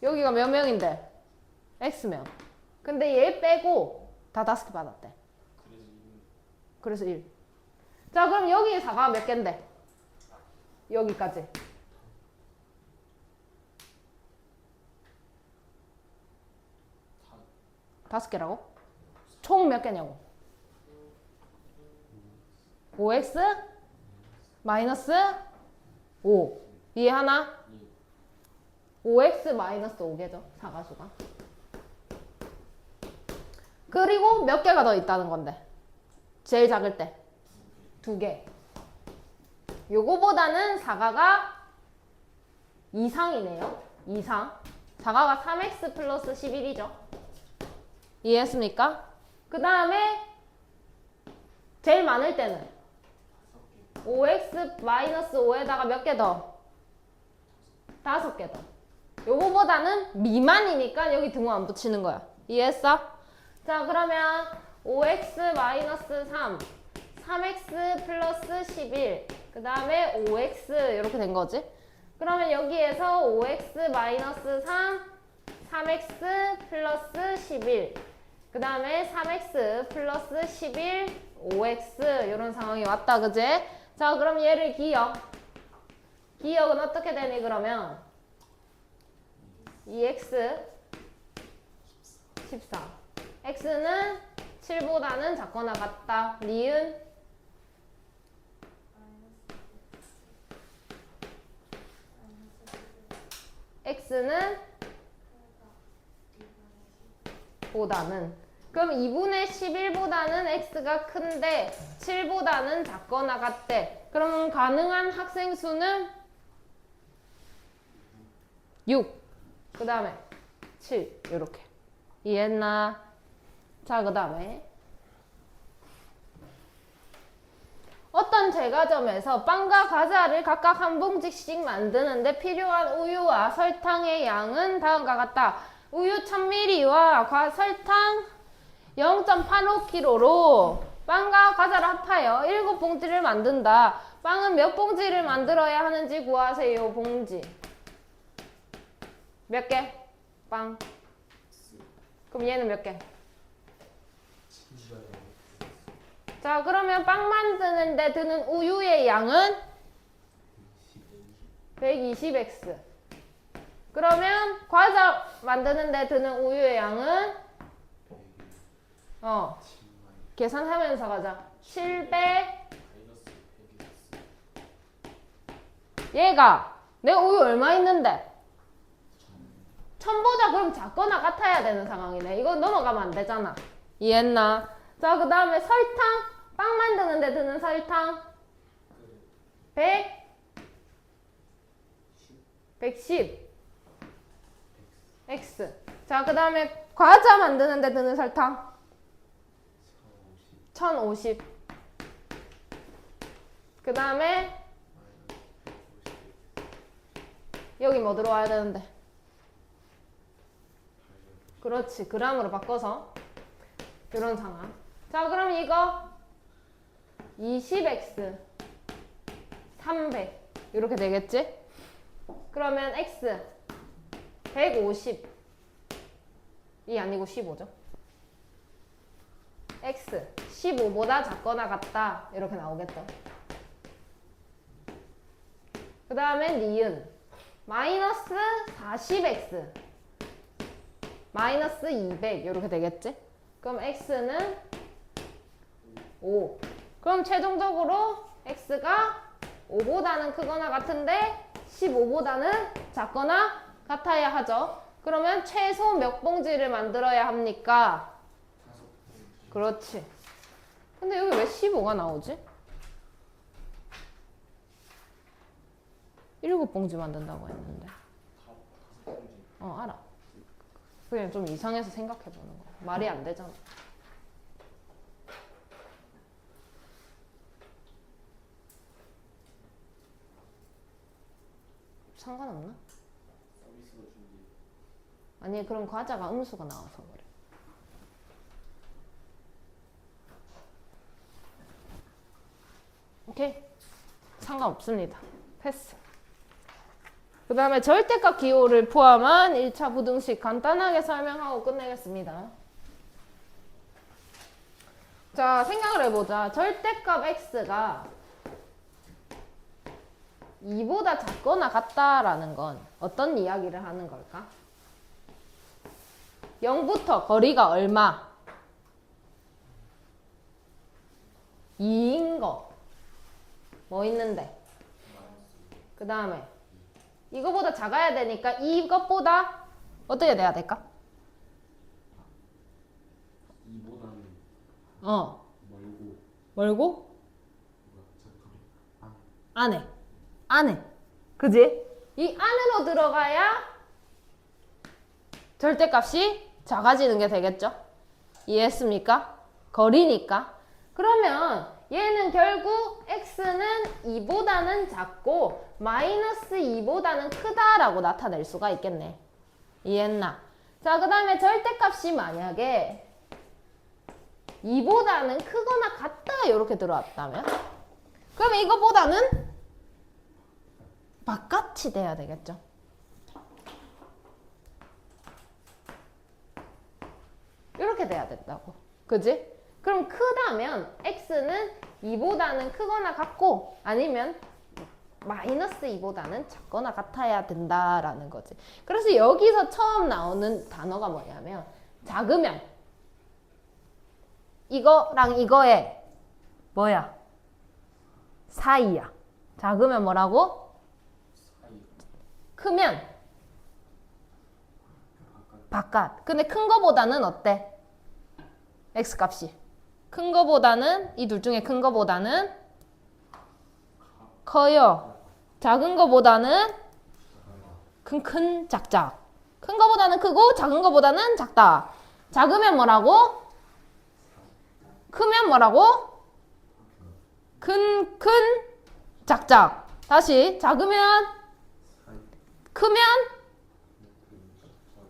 여기가 몇 명인데? x명. 근데 얘 빼고 다 5개 받았대. 그래서 1. 자, 그럼 여기 사과가 몇 개인데? 여기까지. 5개라고? 총 몇 개냐고? 5x 마이너스 5. 이해하나? 5x 마이너스 5개죠. 사과수가. 그리고 몇 개가 더 있다는 건데. 제일 작을 때. 2개. 요거보다는 사과가 이상이네요. 이상. 사과가 3x 플러스 11이죠. 이해했습니까? 그 다음에 제일 많을 때는 5x 마이너스 5에다가 몇 개 더? 5개 더. 요거보다는 미만이니까 여기 등호 안 붙이는 거야. 이해했어? 자, 그러면 5x 마이너스 3, 3x 플러스 11, 그 다음에 5x 이렇게 된 거지. 그러면 여기에서 5x 마이너스 3, 3x 플러스 11, 그 다음에 3x 플러스 11, 5x 이런 상황이 왔다, 그지? 자, 그럼 얘를 기억. 기억은 어떻게 되니 그러면? 2x 14. x는 7보다는 작거나 같다. 니은 x는 보다는. 그럼 2분의 11보다는 x가 큰데 7보다는 작거나 같대. 그럼 가능한 학생 수는 6. 그 다음에 7. 이렇게. 이해했나? 자, 그 다음에 어떤 제과점에서 빵과 과자를 각각 한 봉지씩 만드는데 필요한 우유와 설탕의 양은 다음과 같다. 우유 1000ml와 설탕 0.85kg로 빵과 과자를 합하여 7봉지를 만든다. 빵은 몇 봉지를 만들어야 하는지 구하세요. 봉지. 몇 개? 빵. 그럼 얘는 몇 개? 자, 그러면 빵 만드는데 드는 우유의 양은 120x. 그러면 과자 만드는데 드는 우유의 양은 계산하면서 가자. 700. 얘가 내 우유 얼마 있는데? 1000보다 그럼 작거나 같아야 되는 상황이네. 이거 넘어가면 안 되잖아. 이해했나? 자, 그 다음에 설탕. 빵 만드는데 드는 설탕 100 110 x. 자, 그 다음에 과자 만드는데 드는 설탕 1050. 그 다음에 여기 뭐 들어와야 되는데? 그렇지, 그람으로 바꿔서 이런 상황. 자, 그럼 이거 20x 300 이렇게 되겠지? 그러면 x 150이 아니고 15죠. x 15보다 작거나 같다 이렇게 나오겠죠. 그 다음에 니은 마이너스 40x 마이너스 200 이렇게 되겠지? 그럼 x는 5. 그럼 최종적으로 x가 5보다는 크거나 같은데 15보다는 작거나 같아야 하죠. 그러면 최소 몇 봉지를 만들어야 합니까? 그렇지. 근데 여기 왜 15가 나오지? 7봉지 만든다고 했는데. 알아. 그냥 좀 이상해서 생각해보는 거야. 말이 안 되잖아. 상관없나? 서비스가 준비. 아니, 그럼 과자가 음수가 나와서 그래. 오케이? 상관없습니다. 패스. 그 다음에 절대값 기호를 포함한 1차 부등식 간단하게 설명하고 끝내겠습니다. 자, 생각을 해보자. 절대값 x가 2보다 작거나 같다라는 건 어떤 이야기를 하는 걸까? 0부터 거리가 얼마? 2인 거. 뭐 있는데? 그 다음에 이거보다 작아야 되니까 이것보다 어떻게 돼야 될까? 2보다는 멀고. 멀고? 잠깐만. 안에. 그지? 이 안으로 들어가야 절대값이 작아지는 게 되겠죠? 이해했습니까? 거리니까. 그러면 얘는 결국 x는 2보다는 작고 마이너스 2보다는 크다라고 나타낼 수가 있겠네. 이해했나? 자, 그 다음에 절대값이 만약에 2보다는 크거나 같다 이렇게 들어왔다면 그럼 이거보다는 바깥이 돼야 되겠죠. 이렇게 돼야 된다고. 그지? 그럼 크다면 x는 2보다는 크거나 같고 아니면 마이너스 2보다는 작거나 같아야 된다라는 거지. 그래서 여기서 처음 나오는 단어가 뭐냐면 작으면 이거랑 이거의 뭐야? 사이야. 작으면 뭐라고? 크면 바깥. 근데 큰 거보다는 어때? x 값이 큰 거보다는 이 둘 중에 큰 거보다는 커요. 작은 거보다는 큰 작작. 큰 거보다는 크고 작은 거보다는 작다. 작으면 뭐라고? 크면 뭐라고? 큰 작작. 다시 작으면 크면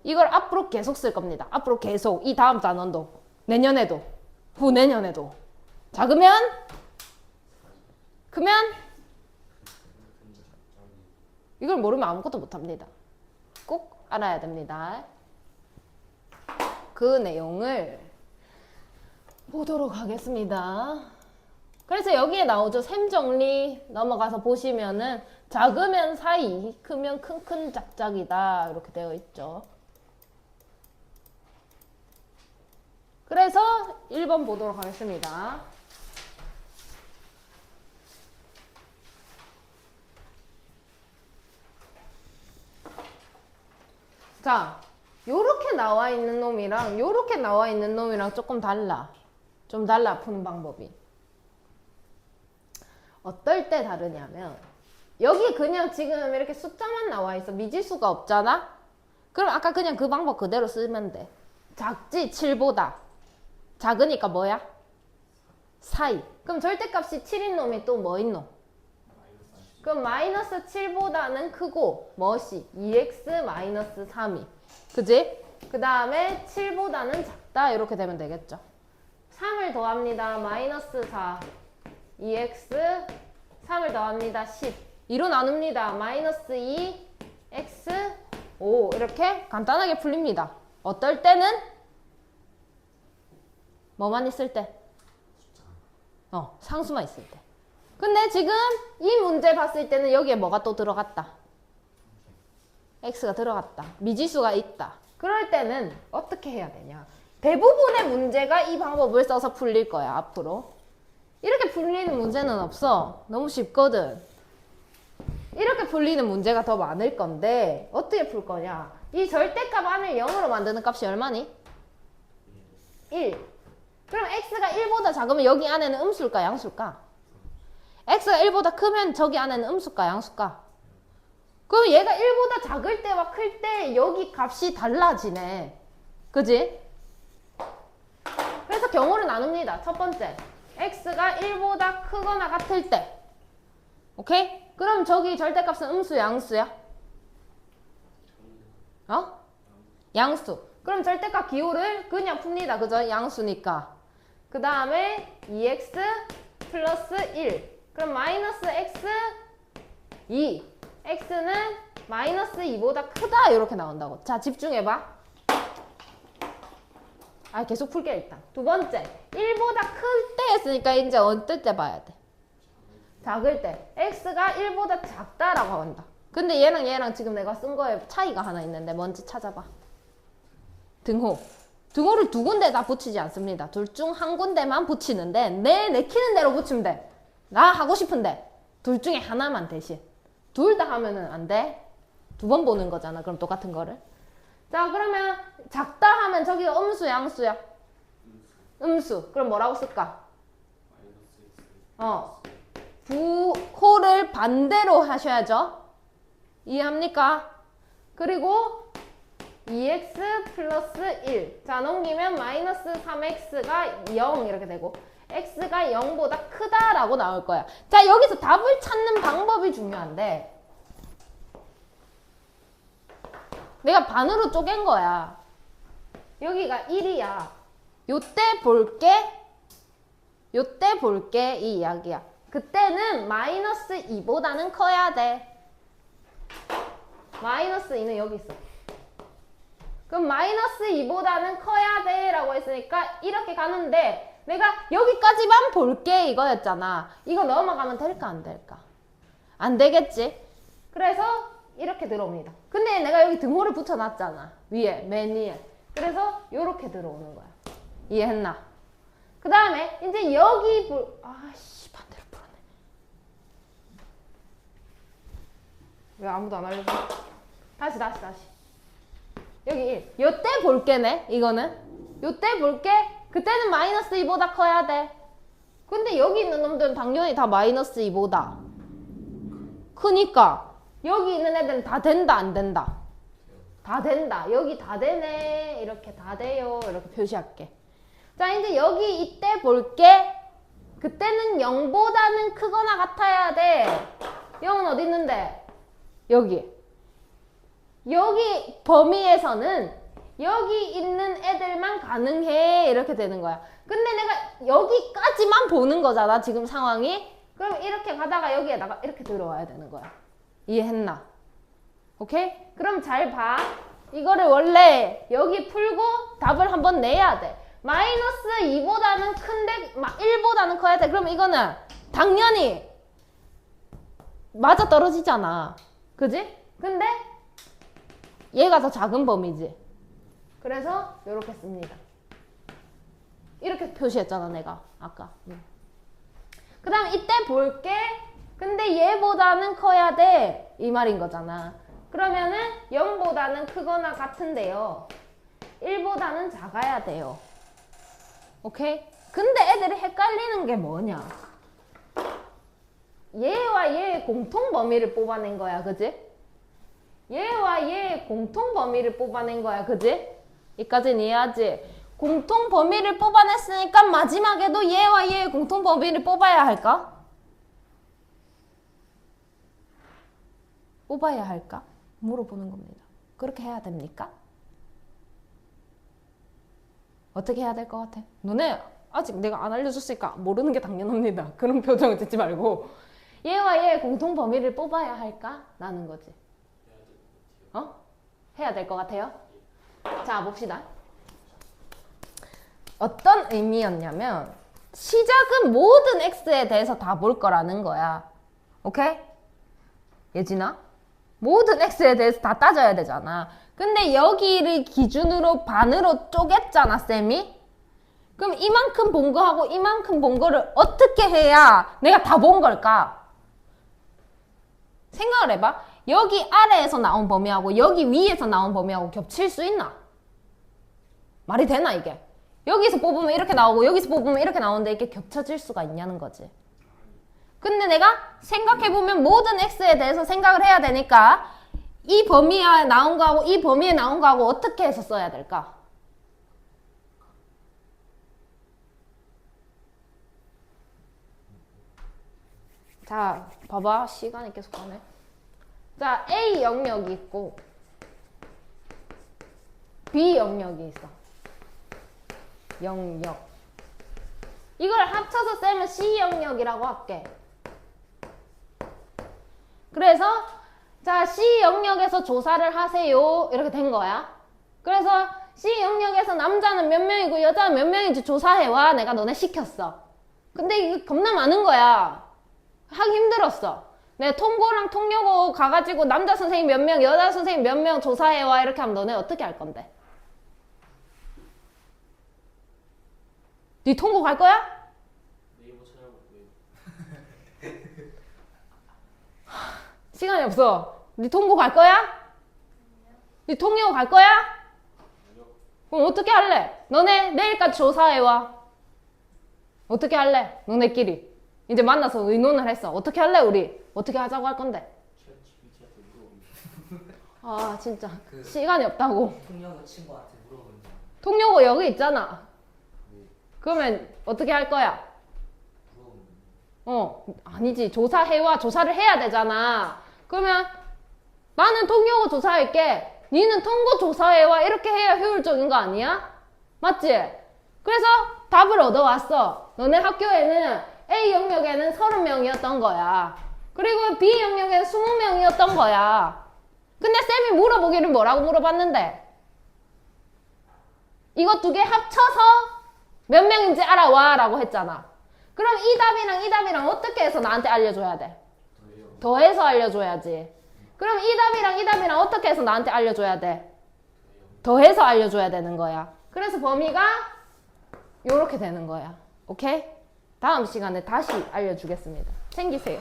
이걸 앞으로 계속 쓸 겁니다. 앞으로 계속 이 다음 단원도 내년에도 후내년에도 작으면 크면 이걸 모르면 아무것도 못합니다. 꼭 알아야 됩니다. 그 내용을 보도록 하겠습니다. 그래서 여기에 나오죠. 셈 정리 넘어가서 보시면은 작으면 사이, 크면 큰 작작이다 이렇게 되어 있죠. 그래서 1번 보도록 하겠습니다. 자, 요렇게 나와 있는 놈이랑 요렇게 나와 있는 놈이랑 조금 달라. 좀 달라, 푸는 방법이. 어떨 때 다르냐면 여기 그냥 지금 이렇게 숫자만 나와 있어. 미지수가 없잖아? 그럼 아까 그냥 그 방법 그대로 쓰면 돼. 작지 7보다 작으니까 뭐야? 4이. 그럼 절대값이 7인 놈이 또 뭐 있노? 그럼 마이너스 7보다는 크고 뭐시? 2x 마이너스 3이. 그지? 그 다음에 7보다는 작다 이렇게 되면 되겠죠. 3을 더합니다. 마이너스 4 2x 3을 더합니다. 10 2로 나눕니다. 마이너스 2 x 5 이렇게 간단하게 풀립니다. 어떨 때는? 뭐만 있을 때? 상수만 있을 때. 근데 지금 이 문제 봤을 때는 여기에 뭐가 또 들어갔다? x가 들어갔다. 미지수가 있다. 그럴 때는 어떻게 해야 되냐? 대부분의 문제가 이 방법을 써서 풀릴 거야, 앞으로. 이렇게 풀리는 문제는 없어. 너무 쉽거든. 이렇게 풀리는 문제가 더 많을 건데 어떻게 풀 거냐? 이 절대값 안을 0으로 만드는 값이 얼마니? 1. 그럼 x가 1보다 작으면 여기 안에는 음수일까 양수일까? x가 1보다 크면 저기 안에는 음수일까 양수일까? 그럼 얘가 1보다 작을 때와 클 때 여기 값이 달라지네. 그지? 그래서 경우를 나눕니다. 첫 번째, x가 1보다 크거나 같을 때. 오케이? 그럼 저기 절대값은 음수 양수야? 양수. 그럼 절대값 기호를 그냥 풉니다. 그죠? 양수니까. 그 다음에 2x 플러스 1. 그럼 마이너스 x 2. x는 마이너스 2보다 크다 이렇게 나온다고. 자, 집중해봐. 계속 풀게 일단. 두 번째, 1보다 클 때 했으니까 이제 어떨 때 봐야 돼? 작을 때. x가 1보다 작다라고 한다. 근데 얘랑 지금 내가 쓴 거에 차이가 하나 있는데 뭔지 찾아봐. 등호. 등호를 두 군데 다 붙이지 않습니다. 둘 중 한 군데만 붙이는데 내키는 대로 붙이면 돼. 나 하고 싶은데 둘 중에 하나만 대신. 둘 다 하면은 안 돼. 두 번 보는 거잖아. 그럼 똑같은 거를. 자, 그러면 작다 하면 저기가 음수 양수야? 음수. 그럼 뭐라고 쓸까? 부호를 반대로 하셔야죠. 이해합니까? 그리고 2x 플러스 1. 자, 넘기면 마이너스 3x가 0 이렇게 되고 x가 0보다 크다라고 나올 거야. 자, 여기서 답을 찾는 방법이 중요한데 내가 반으로 쪼갠 거야. 여기가 1이야. 요때 볼게 이 이야기야. 그때는 마이너스 2보다는 커야 돼. 마이너스 2는 여기 있어. 그럼 마이너스 2보다는 커야 돼 라고 했으니까 이렇게 가는데 내가 여기까지만 볼게 이거였잖아. 이거 넘어가면 될까 안 될까? 안 되겠지? 그래서 이렇게 들어옵니다. 근데 내가 여기 등호를 붙여놨잖아. 위에, 맨 위에. 그래서 이렇게 들어오는 거야. 이해했나? 그 다음에 이제 여기 반대로 풀었네. 왜 아무도 안 알려줘? 다시. 여기 1. 요때 볼게네, 이거는. 요때 볼게. 그때는 마이너스 2보다 커야 돼. 근데 여기 있는 놈들은 당연히 다 마이너스 2보다 크니까 여기 있는 애들은 다 된다, 안 된다? 다 된다. 여기 다 되네. 이렇게 다 돼요. 이렇게 표시할게. 자, 이제 여기 이때 볼게. 그때는 0보다는 크거나 같아야 돼. 0은 어디 있는데? 여기. 여기 범위에서는 여기 있는 애들만 가능해. 이렇게 되는 거야. 근데 내가 여기까지만 보는 거잖아, 지금 상황이. 그럼 이렇게 가다가 여기에다가 이렇게 들어와야 되는 거야. 이해했나? 오케이? 그럼 잘 봐. 이거를 원래 여기 풀고 답을 한번 내야 돼. 마이너스 2보다는 큰데 1보다는 커야 돼. 그럼 이거는 당연히 맞아 떨어지잖아. 그지? 근데 얘가 더 작은 범위지. 그래서 이렇게 씁니다. 이렇게 표시했잖아 내가 아까. 그 다음 이때 볼게. 근데 얘보다는 커야 돼. 이 말인 거잖아. 그러면은 0보다는 크거나 같은데요. 1보다는 작아야 돼요. 오케이? 근데 애들이 헷갈리는 게 뭐냐? 얘와 얘의 공통 범위를 뽑아낸 거야. 그지? 얘와 얘의 공통 범위를 뽑아낸 거야. 그지? 이까지는 이해하지? 공통 범위를 뽑아냈으니까 마지막에도 얘와 얘의 공통 범위를 뽑아야 할까? 뽑아야 할까? 물어보는 겁니다. 그렇게 해야 됩니까? 어떻게 해야 될 것 같아? 너네 아직 내가 안 알려줬으니까 모르는 게 당연합니다. 그런 표정을 짓지 말고 얘와 얘의 공통 범위를 뽑아야 할까? 라는 거지. 어? 해야 될 것 같아요? 자, 봅시다. 어떤 의미였냐면 시작은 모든 x에 대해서 다 볼 거라는 거야. 오케이? 예진아? 모든 x에 대해서 다 따져야 되잖아. 근데 여기를 기준으로 반으로 쪼갰잖아, 쌤이? 그럼 이만큼 본 거하고 이만큼 본 거를 어떻게 해야 내가 다 본 걸까? 생각을 해봐. 여기 아래에서 나온 범위하고 여기 위에서 나온 범위하고 겹칠 수 있나? 말이 되나 이게? 여기서 뽑으면 이렇게 나오고 여기서 뽑으면 이렇게 나오는데 이게 겹쳐질 수가 있냐는 거지. 근데 내가 생각해보면 모든 x에 대해서 생각을 해야 되니까 이 범위에 나온 거하고 이 범위에 나온 거하고 어떻게 해서 써야 될까? 자, 봐봐. 시간이 계속 가네. 자, A 영역이 있고 B 영역이 있어. 영역. 이걸 합쳐서 쌤은 C 영역이라고 할게. 그래서 자, C 영역에서 조사를 하세요. 이렇게 된 거야. 그래서 C 영역에서 남자는 몇 명이고 여자는 몇 명인지 조사해와. 내가 너네 시켰어. 근데 이게 겁나 많은 거야. 하기 힘들었어. 내 통고랑 통요고 가가지고 남자 선생님 몇 명, 여자 선생님 몇 명 조사해와. 이렇게 하면 너네 어떻게 할 건데? 네 통고 갈 거야? 네이버 찾아볼게요. 시간이 없어. 네 통고 갈 거야? 네 통요 갈 거야? 그럼 어떻게 할래? 너네 내일까지 조사해와. 어떻게 할래? 너네끼리. 이제 만나서 의논을 했어. 어떻게 할래 우리? 어떻게 하자고 할 건데? 아 진짜 시간이 없다고. 통역을 친구한테 물어보는데 통요고 여기 있잖아. 그러면 어떻게 할 거야? 아니지. 조사해와. 조사를 해야 되잖아. 그러면 나는 통요고 조사할게. 니는 통고 조사해와. 이렇게 해야 효율적인 거 아니야? 맞지? 그래서 답을 얻어왔어. 너네 학교에는 A 영역에는 30명이었던 거야. 그리고 B 영역에는 20명이었던 거야. 근데 쌤이 물어보기를 뭐라고 물어봤는데? 이거 두 개 합쳐서 몇 명인지 알아와 라고 했잖아. 그럼 이 답이랑 이 답이랑 어떻게 해서 나한테 알려줘야 돼? 더해서 알려줘야지. 그럼 이 답이랑 이 답이랑 어떻게 해서 나한테 알려줘야 돼? 더해서 알려줘야 되는 거야. 그래서 범위가 요렇게 되는 거야. 오케이? 다음 시간에 다시 알려주겠습니다. 챙기세요.